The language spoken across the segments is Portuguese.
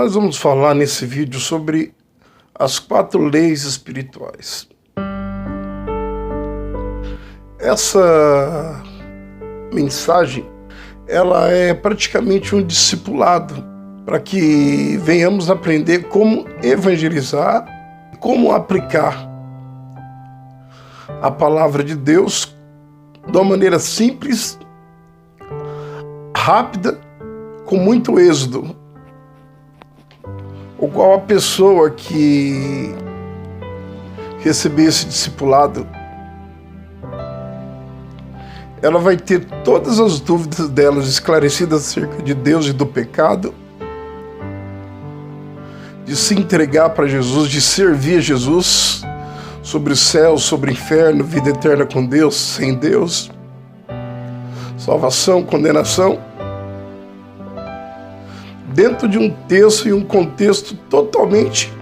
Nós vamos falar nesse vídeo sobre as 4 leis espirituais. Essa mensagem, ela é praticamente um discipulado para que venhamos aprender como evangelizar, como aplicar a palavra de Deus de uma maneira simples, rápida, com muito êxodo, o qual a pessoa que receber esse discipulado, ela vai ter todas as dúvidas delas esclarecidas acerca de Deus e do pecado, de se entregar para Jesus, de servir a Jesus, sobre o céu, sobre o inferno, vida eterna com Deus, sem Deus, salvação, condenação, dentro de um texto e um contexto totalmente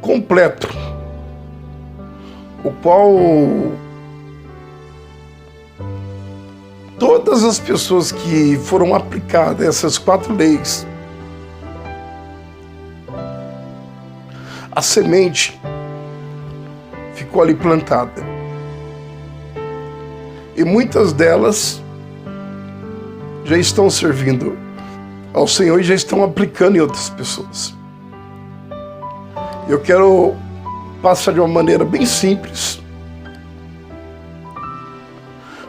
completo, o qual todas as pessoas que foram aplicadas essas 4 leis, a semente ficou ali plantada. E muitas delas já estão servindo ao Senhor e já estão aplicando em outras pessoas. Eu quero passar de uma maneira bem simples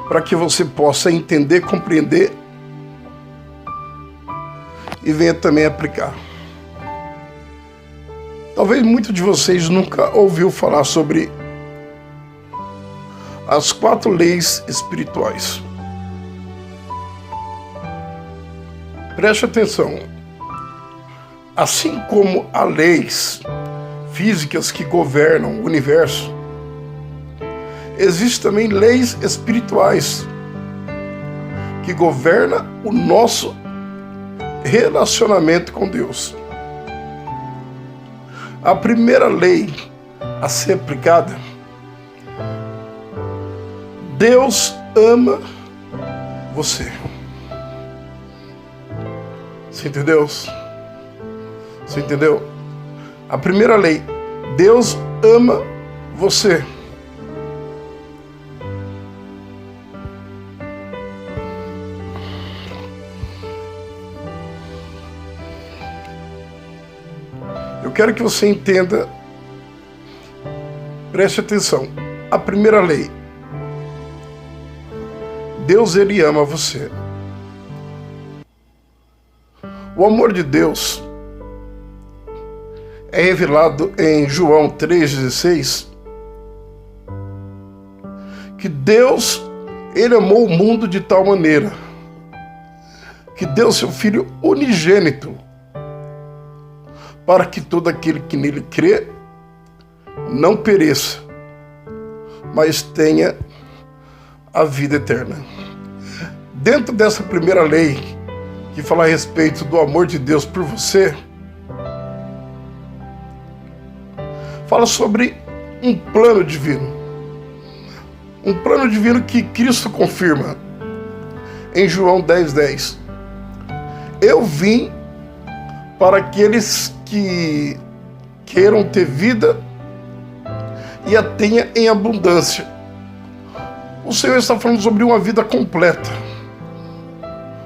para que você possa entender, compreender e venha também aplicar. Talvez muitos de vocês nunca ouviu falar sobre as 4 leis espirituais. Preste atenção. Assim como há leis físicas que governam o universo, existem também leis espirituais que governam o nosso relacionamento com Deus. A primeira lei a ser aplicada: Deus ama você. Você entendeu? Você entendeu? A primeira lei: Deus ama você. Eu quero que você entenda, preste atenção. A primeira lei: Deus, Ele ama você. O amor de Deus é revelado em João 3,16, que Deus, Ele amou o mundo de tal maneira que deu seu Filho unigênito, para que todo aquele que nele crê não pereça, mas tenha a vida eterna. Dentro dessa primeira lei, que fala a respeito do amor de Deus por você, fala sobre um plano divino. Um plano divino que Cristo confirma em João 10,10. Eu vim para aqueles que queiram ter vida e a tenha em abundância. O Senhor está falando sobre uma vida completa,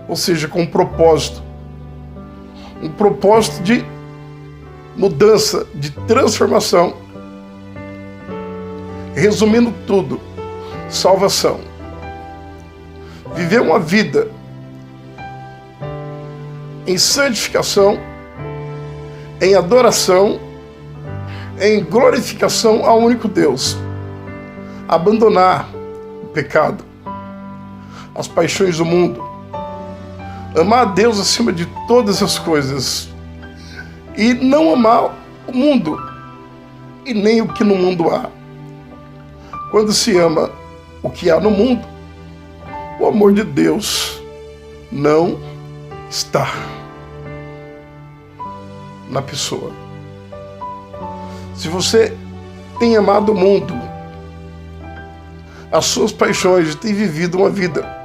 ou seja, com um propósito de mudança, de transformação. Resumindo tudo: salvação. Viver uma vida em santificação, em adoração, em glorificação ao único Deus. Abandonar o pecado, as paixões do mundo, amar a Deus acima de todas as coisas e não amar o mundo e nem o que no mundo há. Quando se ama o que há no mundo, o amor de Deus não está na pessoa. Se você tem amado o mundo, as suas paixões, e tem vivido uma vida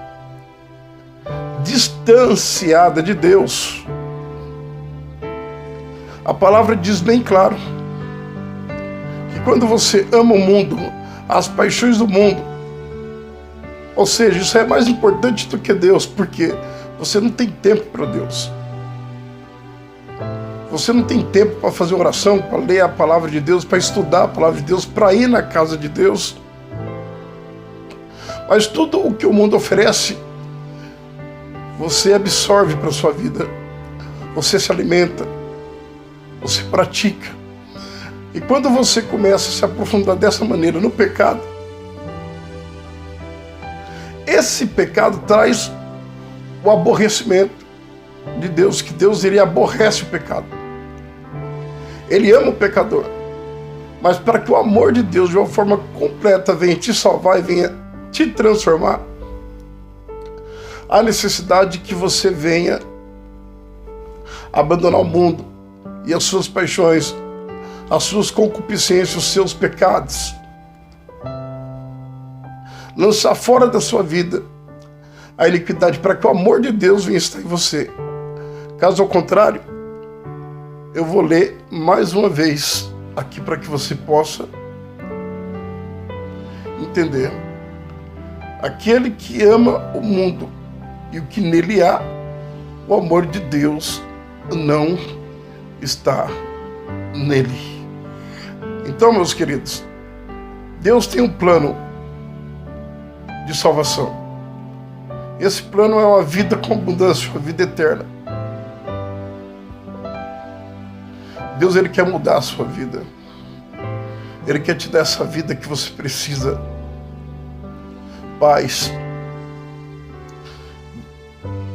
distanciada de Deus, A palavra diz bem claro que quando você ama o mundo, as paixões do mundo, ou seja, isso é mais importante do que Deus, porque você não tem tempo para Deus. Você não tem tempo para fazer oração, para ler a palavra de Deus, para estudar a palavra de Deus, para ir na casa de Deus. Mas tudo o que o mundo oferece, você absorve para a sua vida. Você se alimenta, você pratica. E quando você começa a se aprofundar dessa maneira no pecado, esse pecado traz o aborrecimento de Deus, que Deus ele aborrece o pecado. Ele ama o pecador. Mas para que o amor de Deus de uma forma completa venha te salvar e venha te transformar, há necessidade que você venha abandonar o mundo e as suas paixões, as suas concupiscências, os seus pecados. Lançar fora da sua vida a iniquidade para que o amor de Deus venha estar em você. Caso ao contrário, eu vou ler mais uma vez aqui para que você possa entender. Aquele que ama o mundo e o que nele há, o amor de Deus não está nele. Então, meus queridos, Deus tem um plano de salvação. Esse plano é uma vida com abundância, uma vida eterna. Deus ele quer mudar a sua vida. Ele quer te dar essa vida que você precisa. Paz.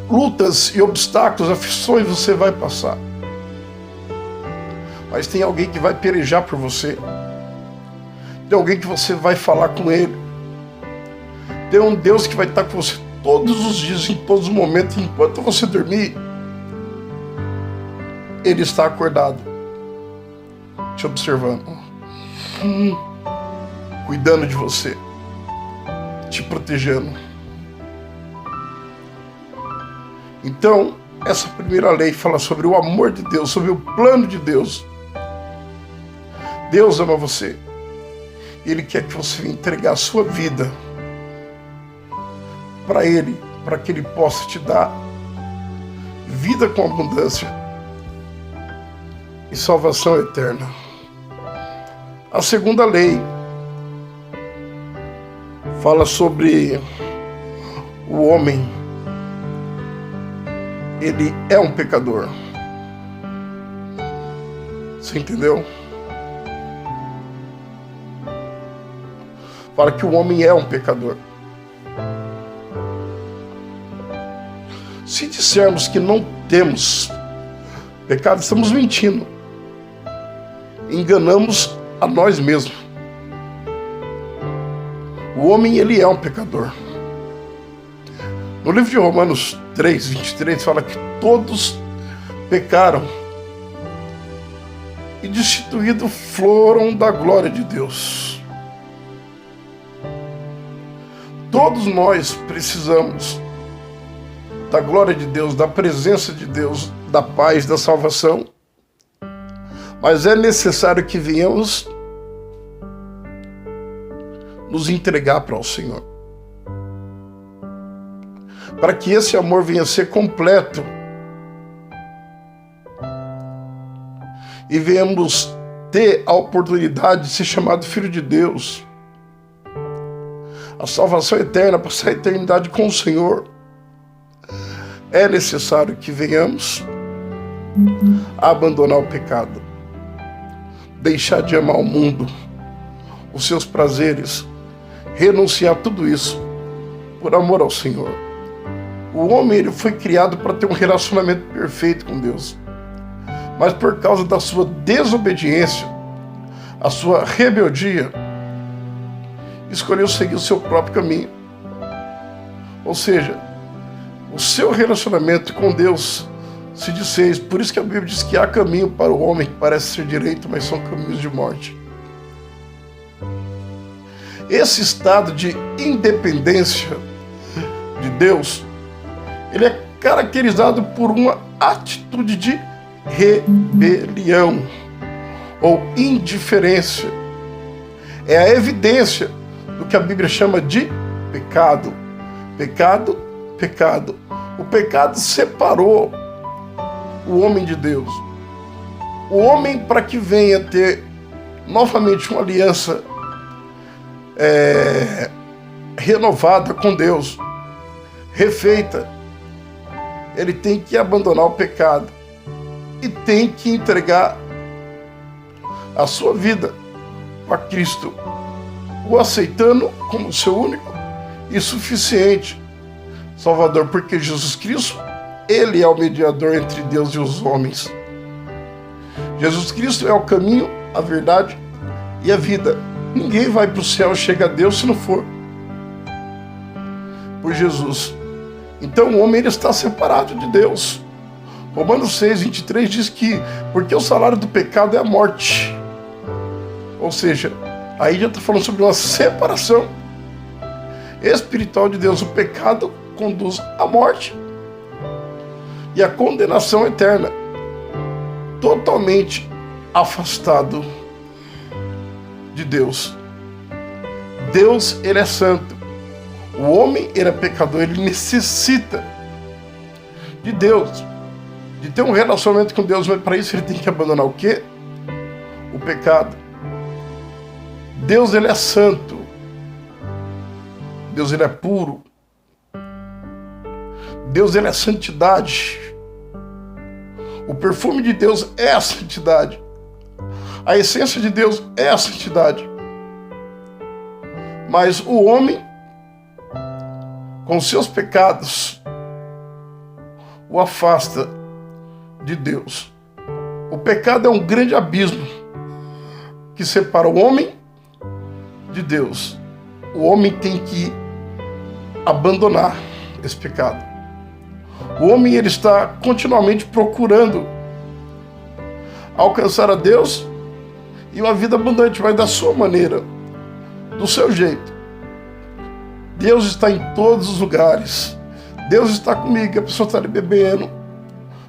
Lutas e obstáculos, aflições você vai passar. Mas tem alguém que vai pelejar por você. Tem alguém que você vai falar com ele. Tem um Deus que vai estar com você todos os dias, em todos os momentos. Enquanto você dormir, ele está acordado, te observando, cuidando de você, te protegendo. Então, essa primeira lei fala sobre o amor de Deus, sobre o plano de Deus. Deus ama você. Ele quer que você venha entregar a sua vida para Ele, para que Ele possa te dar vida com abundância e salvação eterna. A segunda lei fala sobre o homem. Ele é um pecador. Você entendeu? Fala que o homem é um pecador. Se dissermos que não temos pecado, estamos mentindo. Enganamos a nós mesmos. O homem, ele é um pecador. No livro de Romanos 3, 23, fala que todos pecaram e destituídos foram da glória de Deus. Todos nós precisamos da glória de Deus, da presença de Deus, da paz, da salvação. Mas é necessário que venhamos nos entregar para o Senhor, para que esse amor venha a ser completo e venhamos ter a oportunidade de ser chamado filho de Deus, a salvação eterna, passar a eternidade com o Senhor. É necessário que venhamos a abandonar o pecado, deixar de amar o mundo, os seus prazeres, renunciar a tudo isso por amor ao Senhor. O homem ele foi criado para ter um relacionamento perfeito com Deus, mas por causa da sua desobediência, a sua rebeldia, escolheu seguir o seu próprio caminho. Ou seja, o seu relacionamento com Deus se desfez. Por isso que a Bíblia diz que há caminho para o homem que parece ser direito, mas são caminhos de morte. Esse estado de independência de Deus, ele é caracterizado por uma atitude de rebelião ou indiferença. É a evidência do que a Bíblia chama de pecado. Pecado, pecado. O pecado separou o homem de Deus. O homem, para que venha ter novamente uma aliança renovada com Deus, refeita, ele tem que abandonar o pecado e tem que entregar a sua vida a Cristo, o aceitando como seu único e suficiente Salvador, porque Jesus Cristo, ele é o mediador entre Deus e os homens. Jesus Cristo é o caminho, a verdade e a vida. Ninguém vai para o céu, chega a Deus, se não for por Jesus. Então o homem, ele está separado de Deus. Romanos 6, 23 diz que porque o salário do pecado é a morte. Ou seja, aí já está falando sobre uma separação espiritual de Deus. O pecado conduz à morte e à condenação eterna. Totalmente afastado de Deus. Deus, ele é santo. O homem, ele é pecador. Ele necessita de Deus, de ter um relacionamento com Deus, mas para isso ele tem que abandonar o quê? O pecado. Deus, ele é santo. Deus, ele é puro. Deus, ele é santidade. O perfume de Deus é a santidade. A essência de Deus é a santidade. Mas o homem, com seus pecados, o afasta de Deus. O pecado é um grande abismo que separa o homem de Deus. O homem tem que abandonar esse pecado. O homem, ele está continuamente procurando alcançar a Deus e uma vida abundante, mas da sua maneira, do seu jeito. Deus está em todos os lugares. Deus está comigo. A pessoa está ali bebendo,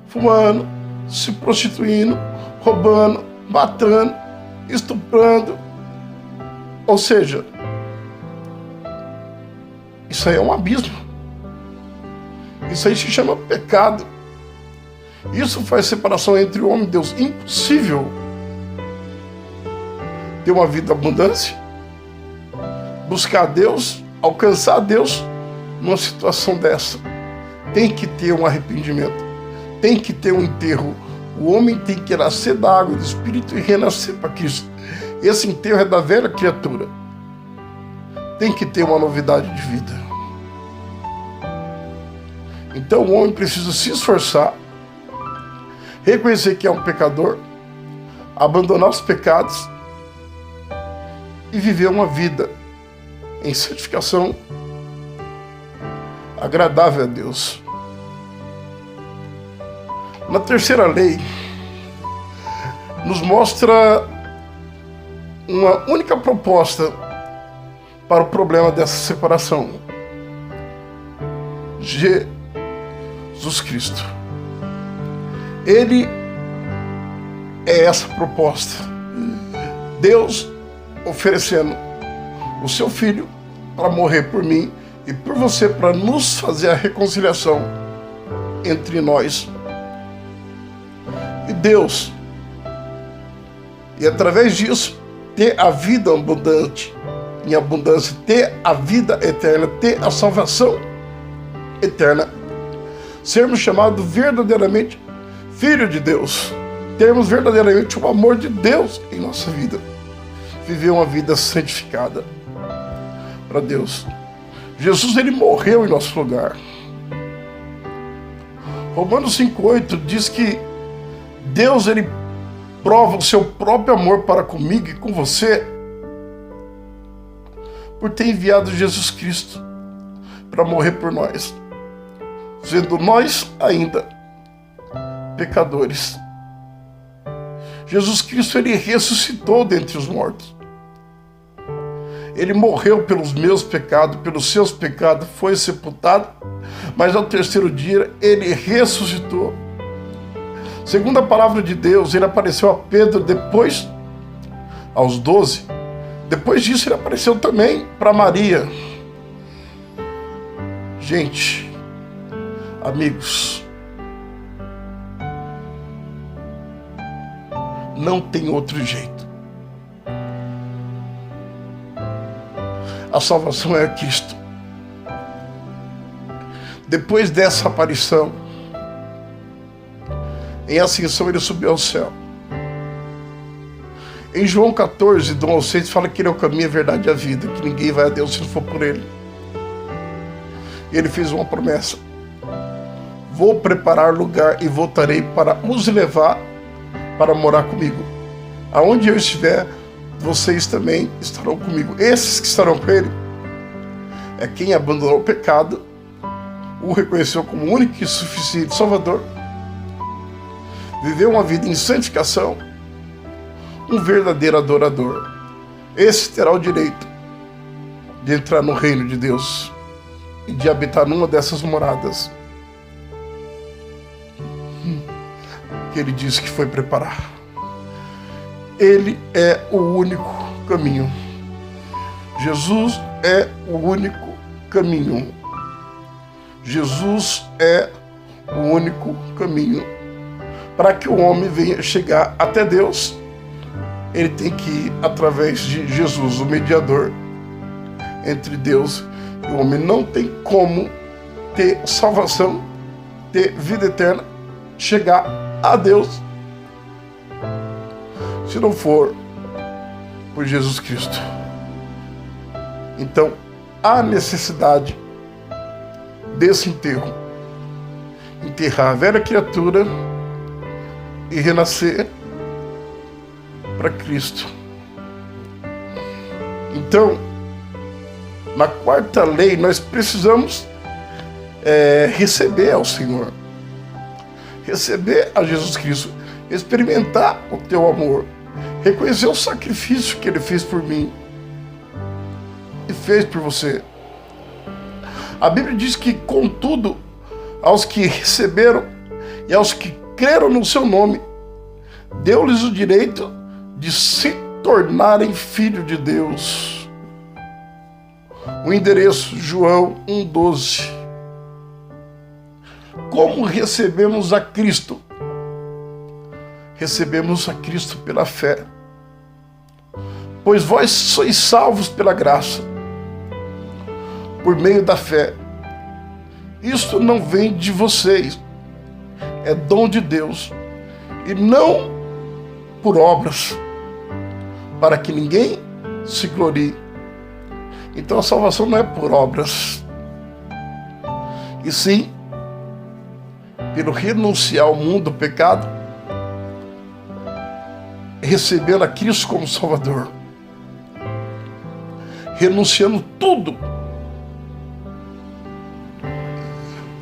fumando, se prostituindo, roubando, matando, estuprando. Ou seja, isso aí é um abismo. Isso aí se chama pecado. Isso faz separação entre o homem e Deus. Impossível ter uma vida abundância, buscar Deus, alcançar Deus numa situação dessa. Tem que ter um arrependimento. Tem que ter um enterro. O homem tem que nascer da água e do Espírito e renascer para Cristo. Esse enterro é da velha criatura. Tem que ter uma novidade de vida. Então o homem precisa se esforçar, reconhecer que é um pecador, abandonar os pecados e viver uma vida em santificação agradável a Deus. Na terceira lei, nos mostra uma única proposta para o problema dessa separação. Jesus Cristo. Ele é essa proposta. Deus oferecendo o seu Filho para morrer por mim e por você, para nos fazer a reconciliação entre nós e Deus. E através disso, ter a vida abundante, em abundância, ter a vida eterna, ter a salvação eterna. Sermos chamados verdadeiramente filhos de Deus. Termos verdadeiramente o amor de Deus em nossa vida. Viver uma vida santificada para Deus. Jesus, ele morreu em nosso lugar. Romanos 5,8 diz que Deus, ele prova o seu próprio amor para comigo e com você por ter enviado Jesus Cristo para morrer por nós, sendo nós ainda pecadores. Jesus Cristo, ele ressuscitou dentre os mortos. Ele morreu pelos meus pecados, pelos seus pecados, foi sepultado, mas ao terceiro dia ele ressuscitou, Segundo a palavra de Deus, ele apareceu a Pedro depois, aos 12. Depois disso, ele apareceu também para Maria. Gente, amigos, não tem outro jeito. A salvação é Cristo. Depois dessa aparição, em ascensão, ele subiu ao céu. Em João 14, do 1 ao 6, fala que ele é o caminho, a verdade e a vida, que ninguém vai a Deus se não for por ele. E ele fez uma promessa: vou preparar lugar e voltarei para os levar para morar comigo. Aonde eu estiver, vocês também estarão comigo. Esses que estarão com ele é quem abandonou o pecado, o reconheceu como único e suficiente Salvador, viveu uma vida em santificação, um verdadeiro adorador. Esse terá o direito de entrar no reino de Deus e de habitar numa dessas moradas que ele disse que foi preparar. Ele é o único caminho. Jesus é o único caminho. Jesus é o único caminho. Para que o homem venha chegar até Deus, ele tem que ir através de Jesus, o mediador entre Deus e o homem. Não tem como ter salvação, ter vida eterna, chegar a Deus, se não for por Jesus Cristo. Então, há necessidade desse enterro. Enterrar a velha criatura e renascer para Cristo. Então, na quarta lei, nós precisamos receber ao Senhor, receber a Jesus Cristo, experimentar o teu amor, reconhecer o sacrifício que ele fez por mim e fez por você. A Bíblia diz que, contudo, aos que receberam e aos que creram no seu nome, deu-lhes o direito de se tornarem filhos de Deus. O endereço, João 1,12. Como recebemos a Cristo? Recebemos a Cristo pela fé. Pois vós sois salvos pela graça, por meio da fé. Isto não vem de vocês, é dom de Deus, e não por obras, para que ninguém se glorie. Então a salvação não é por obras, e sim pelo renunciar ao mundo, ao pecado, recebendo a Cristo como Salvador, renunciando tudo,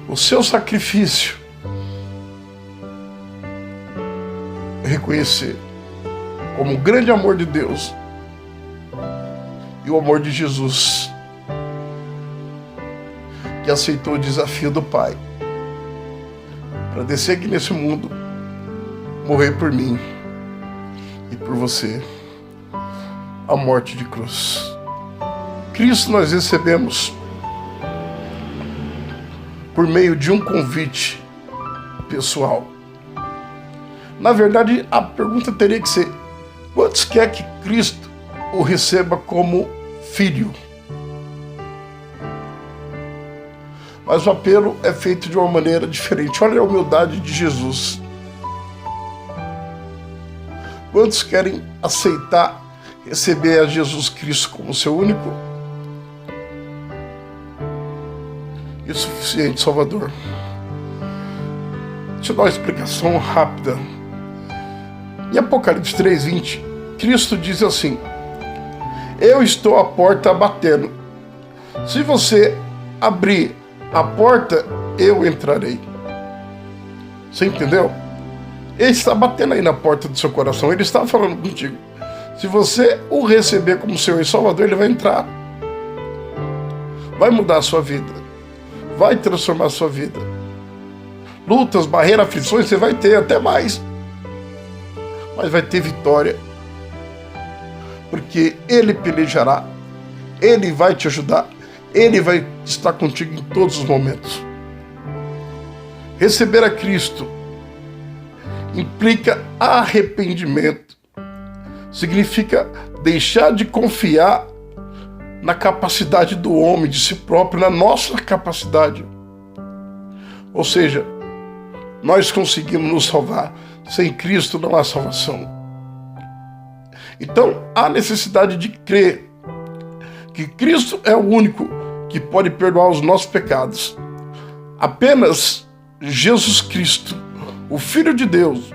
o seu sacrifício, reconhecer como o grande amor de Deus e o amor de Jesus, que aceitou o desafio do Pai para descer aqui nesse mundo, morrer por mim e por você, a morte de cruz. Cristo nós recebemos por meio de um convite pessoal. Na verdade, a pergunta teria que ser: quantos quer que Cristo o receba como filho? Mas o apelo é feito de uma maneira diferente. Olha a humildade de Jesus. Quantos querem aceitar, receber a Jesus Cristo como seu único e suficiente Salvador? Deixa eu dar uma explicação rápida. Em Apocalipse 3:20, Cristo diz assim: eu estou à porta batendo. Se você abrir a porta, eu entrarei. Você entendeu? Ele está batendo aí na porta do seu coração. Ele está falando contigo. Se você o receber como Senhor e Salvador, ele vai entrar. Vai mudar a sua vida. Vai transformar a sua vida. lutas, barreiras, aflições, você vai ter até mais. Mas vai ter vitória. Porque Ele pelejará, Ele vai te ajudar, Ele vai estar contigo em todos os momentos. Receber a Cristo implica arrependimento. Significa deixar de confiar na capacidade do homem, de si próprio, na nossa capacidade. Ou seja, nós conseguimos nos salvar. Sem Cristo não há salvação. Então, há necessidade de crer que Cristo é o único que pode perdoar os nossos pecados. Apenas Jesus Cristo, o Filho de Deus,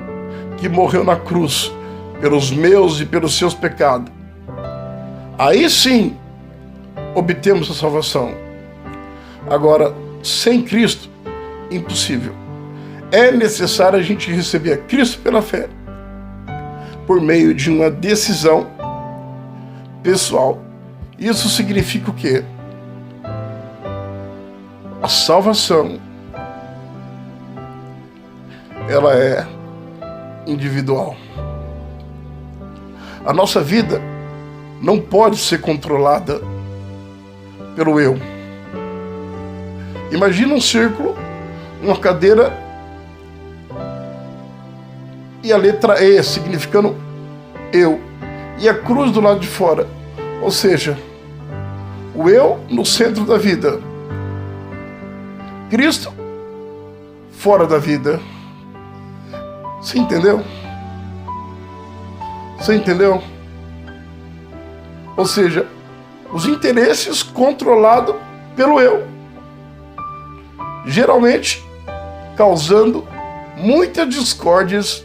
que morreu na cruz pelos meus e pelos seus pecados. Aí sim, obtemos a salvação. Agora, sem Cristo, impossível. É necessário a gente receber a Cristo pela fé, por meio de uma decisão pessoal. Isso significa o quê? A salvação, ela é individual. A nossa vida não pode ser controlada pelo eu. Imagina um círculo, uma cadeira e a letra E, significando eu, e a cruz do lado de fora. Ou seja, o eu no centro da vida, Cristo fora da vida. Você entendeu? Você entendeu? Ou seja, os interesses controlados pelo eu, geralmente causando muitas discórdias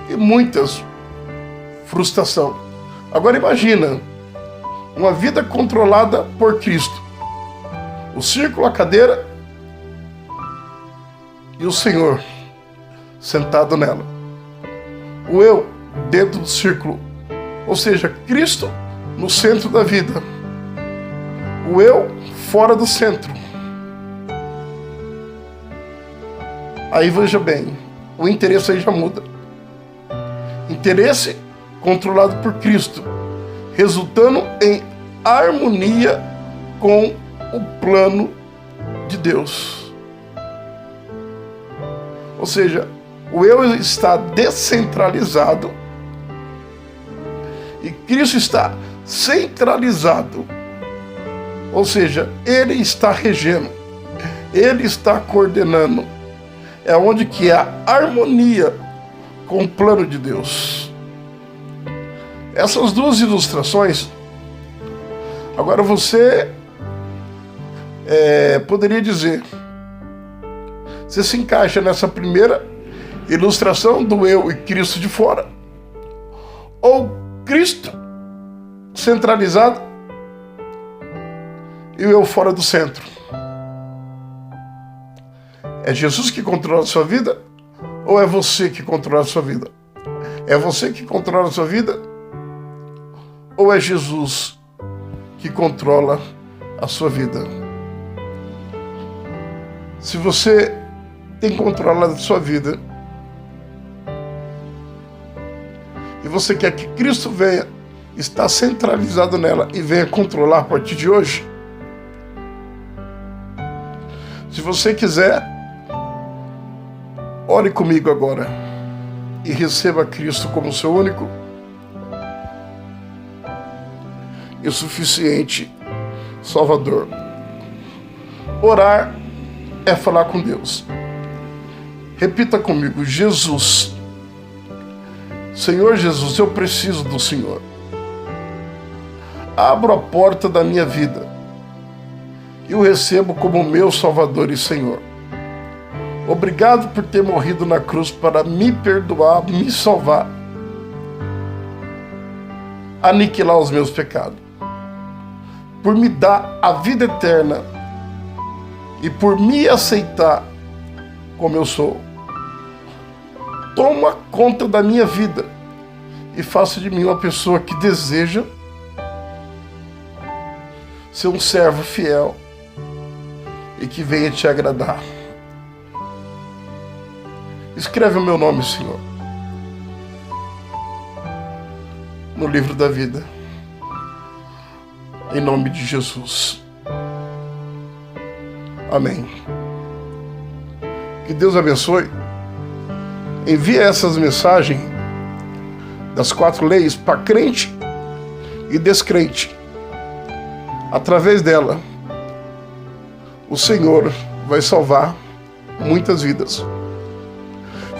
e muitas frustração. Agora imagina uma vida controlada por Cristo. O círculo, a cadeira e o Senhor sentado nela. O eu dentro do círculo, ou seja, Cristo no centro da vida. O eu fora do centro. Aí veja bem, o interesse aí já muda. Interesse controlado por Cristo, resultando em harmonia com o plano de Deus. Ou seja, o eu está descentralizado e Cristo está centralizado. Ou seja, Ele está regendo, Ele está coordenando. É onde que há harmonia com o plano de Deus. Essas duas ilustrações, agora você poderia dizer, você se encaixa nessa primeira ilustração do eu e Cristo de fora, ou Cristo centralizado e o eu fora do centro. É Jesus que controla a sua vida ou é você que controla a sua vida? É você que controla a sua vida ou é Jesus que controla a sua vida? Se você tem controlado a sua vida e você quer que Cristo venha estar centralizado nela e venha controlar a partir de hoje, se você quiser, ore comigo agora e receba Cristo como seu único e suficiente Salvador. Orar é falar com Deus. Repita comigo: Jesus, Senhor Jesus, eu preciso do Senhor. Abro a porta da minha vida e o recebo como meu Salvador e Senhor. Obrigado por ter morrido na cruz para me perdoar, me salvar, aniquilar os meus pecados, por me dar a vida eterna e por me aceitar como eu sou. Toma conta da minha vida e faça de mim uma pessoa que deseja ser um servo fiel e que venha te agradar. Escreve o meu nome, Senhor, no livro da vida. Em nome de Jesus. Amém. Que Deus abençoe. Envie essas mensagens das 4 leis para crente e descrente. Através dela, o Senhor vai salvar muitas vidas.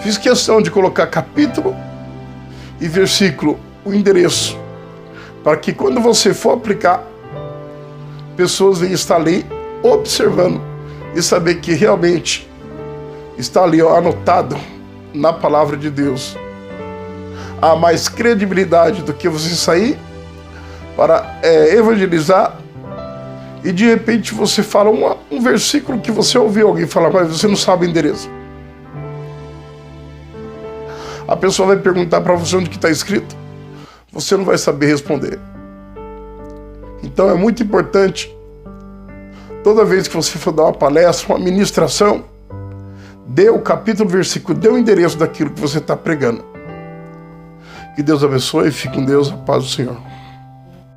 Fiz questão de colocar capítulo e versículo, o endereço, para que quando você for aplicar, pessoas venham estar ali observando e saber que realmente está ali anotado na palavra de Deus. Há mais credibilidade do que você sair para evangelizar e de repente você fala um versículo que você ouviu alguém falar, mas você não sabe o endereço. A pessoa vai perguntar para você onde que está escrito, você não vai saber responder. Então é muito importante, toda vez que você for dar uma palestra, uma ministração, dê o capítulo, versículo, dê o endereço daquilo que você está pregando. Que Deus abençoe e fique com Deus, a paz do Senhor.